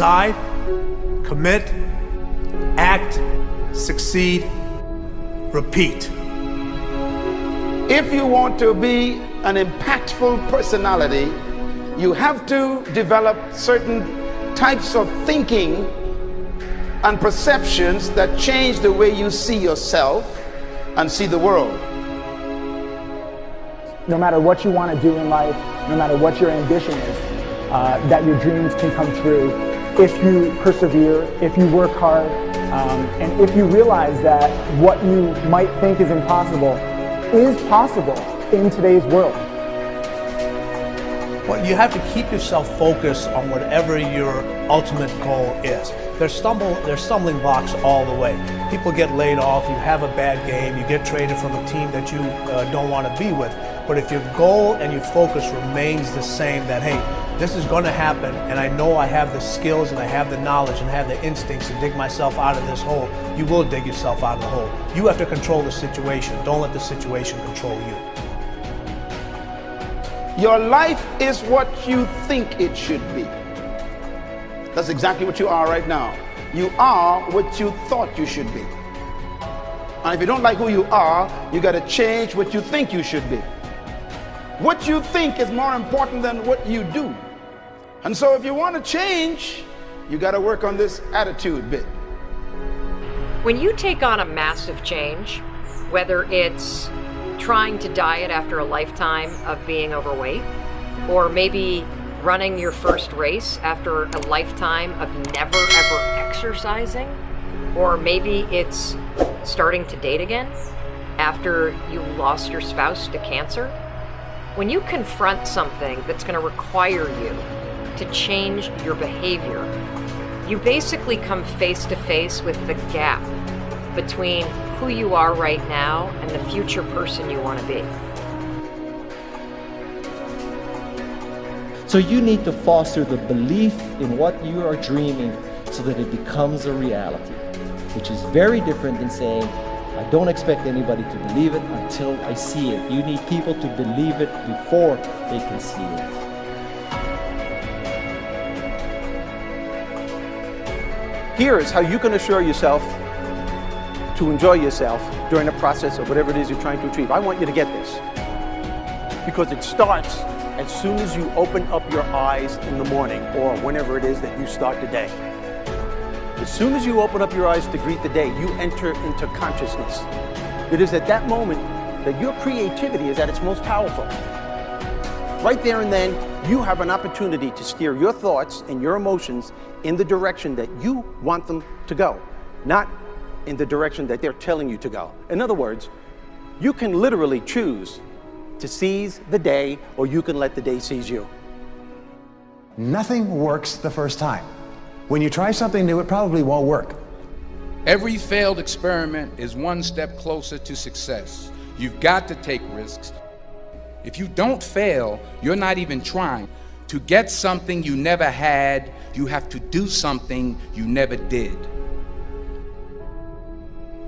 decide, commit, act, succeed, repeat. If you want to be an impactful personality, you have to develop certain types of thinking and perceptions that change the way you see yourself and see the world. No matter what you want to do in life, no matter what your ambition is, that your dreams can come true if you persevere, if you work hard, and if you realize that what you might think is impossible is possible in today's world. Well, you have to keep yourself focused on whatever your ultimate goal is. There's stumbling blocks all the way. People get laid off, you have a bad game, you get traded from a team that you don't want to be with. But if your goal and your focus remains the same, that hey, this is going to happen, and I know I have the skills and I have the knowledge and I have the instincts to dig myself out of this hole, you will dig yourself out of the hole. You have to control the situation. Don't let the situation control you. Your life is what you think it should be. That's exactly what you are right now. You are what you thought you should be. And if you don't like who you are, you got to change what you think you should be. What you think is more important than what you do. And so if you want to change, you got to work on this attitude bit. When you take on a massive change, whether it's trying to diet after a lifetime of being overweight, or maybe running your first race after a lifetime of never ever exercising, or maybe it's starting to date again after you lost your spouse to cancer. When you confront something that's going to require you to change your behavior, you basically come face to face with the gap between who you are right now and the future person you want to be. So you need to foster the belief in what you are dreaming so that it becomes a reality, which is very different than saying, I don't expect anybody to believe it until I see it. You need people to believe it before they can see it. Here is how you can assure yourself to enjoy yourself during the process of whatever it is you're trying to achieve. I want you to get this, because it starts as soon as you open up your eyes in the morning, or whenever it is that you start the day. As soon as you open up your eyes to greet the day, you enter into consciousness. It is at that moment that your creativity is at its most powerful. Right there and then, you have an opportunity to steer your thoughts and your emotions in the direction that you want them to go, not in the direction that they're telling you to go. In other words, you can literally choose to seize the day, or you can let the day seize you. Nothing works the first time. When you try something new, it probably won't work. Every failed experiment is one step closer to success. You've got to take risks. If you don't fail, you're not even trying. To get something you never had, you have to do something you never did.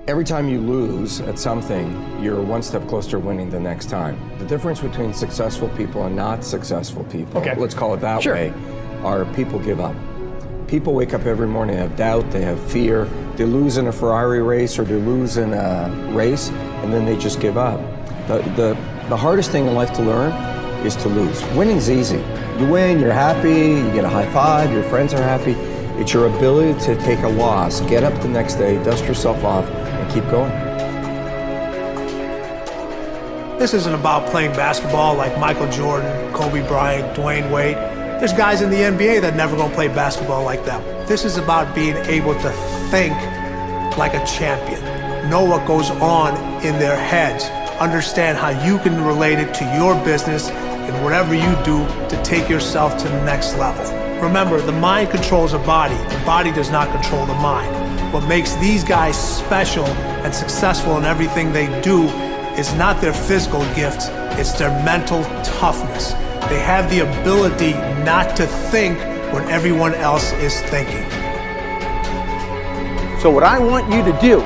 Every time you lose at something, you're one step closer to winning the next time. The difference between successful people and not successful people, let's call it that way, are people give up. People wake up every morning, they have doubt, they have fear, they lose in a Ferrari race or they lose in a race, and then they just give up. The hardest thing in life to learn is to lose. Winning's easy. You win, you're happy, you get a high five, your friends are happy. It's your ability to take a loss, get up the next day, dust yourself off, and keep going. This isn't about playing basketball like Michael Jordan, Kobe Bryant, Dwayne Wade. There's guys in the NBA that never gonna play basketball like them. This is about being able to think like a champion, know what goes on in their heads, understand how you can relate it to your business and whatever you do to take yourself to the next level. Remember, the mind controls the body does not control the mind. What makes these guys special and successful in everything they do is not their physical gifts, it's their mental toughness. They have the ability not to think when everyone else is thinking. So what I want you to do,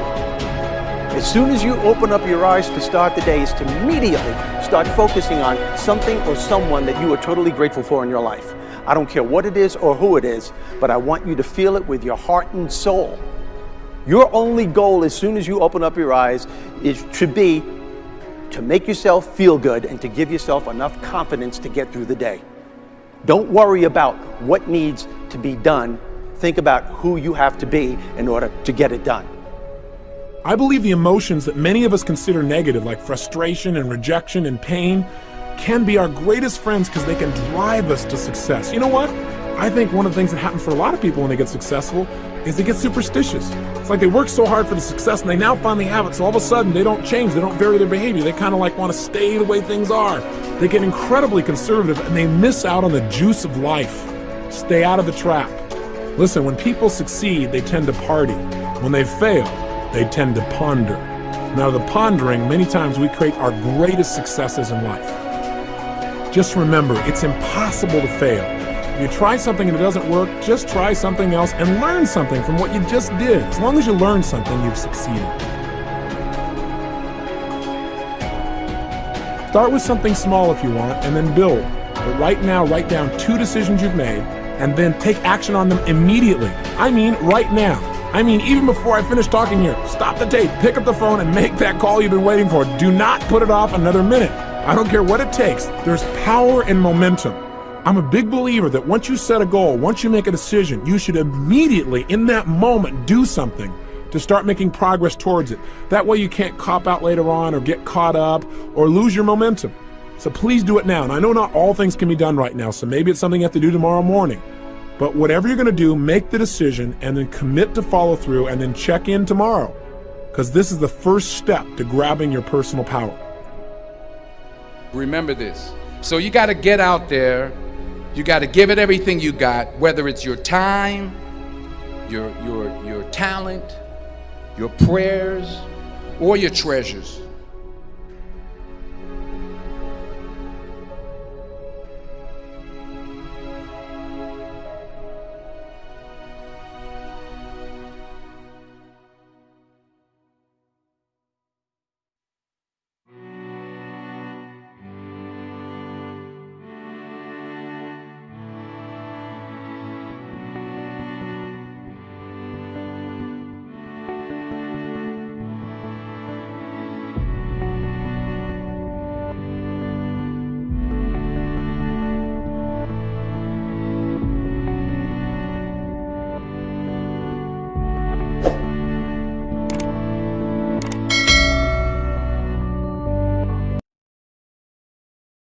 as soon as you open up your eyes to start the day, is to immediately start focusing on something or someone that you are totally grateful for in your life. I don't care what it is or who it is, but I want you to feel it with your heart and soul. Your only goal as soon as you open up your eyes should be to make yourself feel good and to give yourself enough confidence to get through the day. Don't worry about what needs to be done. Think about who you have to be in order to get it done. I believe the emotions that many of us consider negative, like frustration and rejection and pain, can be our greatest friends because they can drive us to success. You know what? I think one of the things that happens for a lot of people when they get successful is they get superstitious. It's like they work so hard for the success and they now finally have it, so all of a sudden they don't change, they don't vary their behavior, they kind of like want to stay the way things are. They get incredibly conservative and they miss out on the juice of life. Stay out of the trap. Listen, when people succeed, they tend to party. When they fail, they tend to ponder. Now, the pondering, many times we create our greatest successes in life. Just remember, it's impossible to fail. If you try something and it doesn't work, just try something else and learn something from what you just did. As long as you learn something, you've succeeded. Start with something small if you want, and then build. But right now, write down 2 decisions you've made, and then take action on them immediately. I mean, right now. I mean, even before I finish talking here, stop the tape, pick up the phone, and make that call you've been waiting for. Do not put it off another minute. I don't care what it takes. There's power in momentum. I'm a big believer that once you set a goal, once you make a decision, you should immediately, in that moment, do something to start making progress towards it. That way you can't cop out later on or get caught up or lose your momentum. So please do it now. And I know not all things can be done right now, so maybe it's something you have to do tomorrow morning. But whatever you're going to do, make the decision and then commit to follow through and then check in tomorrow. Because this is the first step to grabbing your personal power. Remember this. So you got to get out there. You got to give it everything you got, whether it's your time, your talent, your prayers, or your treasures.